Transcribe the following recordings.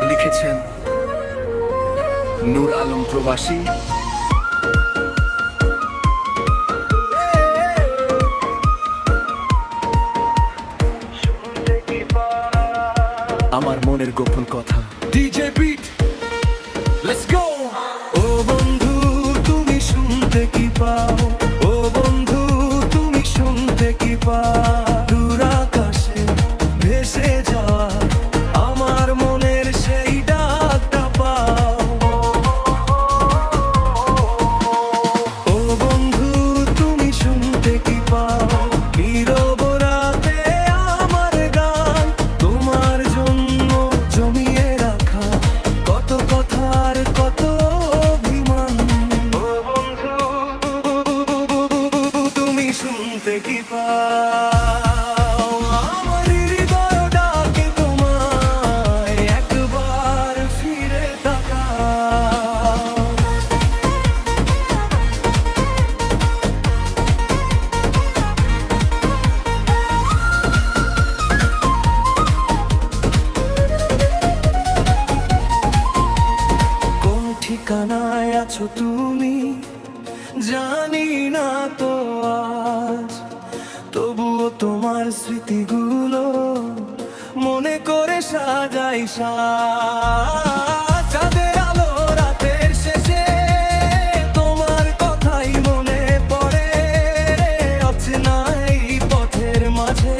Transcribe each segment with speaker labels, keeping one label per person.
Speaker 1: লিখেছেন নূর আলম প্রবাসী। আমার মনের গোপন কথা। DJ beat, let's go.
Speaker 2: ও বন্ধু তুমি শুনতে কি পাও, ও বন্ধু তুমি শুনতে কি পাও, দূর আকাশে ভেসে যাওয়া আমার মনের সেই ডাকটা পাও। ও বন্ধু তুমি শুনতে কি পাও, নীরব রাতে আমার গান, তোমার জন্য জমিয়ে রাখা কত কথার কত অভিমান। ও বন্ধু তুমি শুনতে কি পাও, আমার হৃদয় ডাকে তোমায়, একবার ফিরে তাকাও। কোন ঠিকানায় আছো তুমি জানি না তো আজ, তবুও তোমার স্মৃতিগুলো মনে করে সাজাই সাজ। চাঁদের আলো রাতের শেষে তোমার কথাই মনে পড়ে, অচেনা এই পথের মাঝে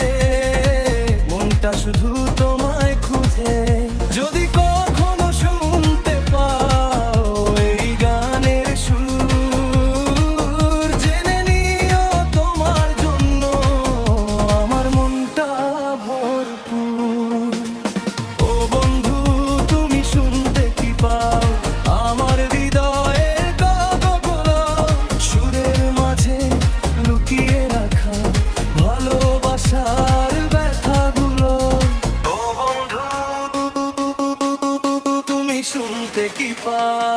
Speaker 2: মনটা শুধু তোমায় খুঁজে। যদি কখনো শুনতে পাও এই গানের সুর, জেনে নিও তোমার জন্য আমার মনটা ভরপুর। ও বন্ধু তুমি শুনতে কি পাও, আমার হৃদয়ের কথাগুলো, সুরের মাঝে লুকিয়ে রাখা ভালোবাসার ব্যথাগুলো। ও বন্ধু তুমি শুনতে কি পাও।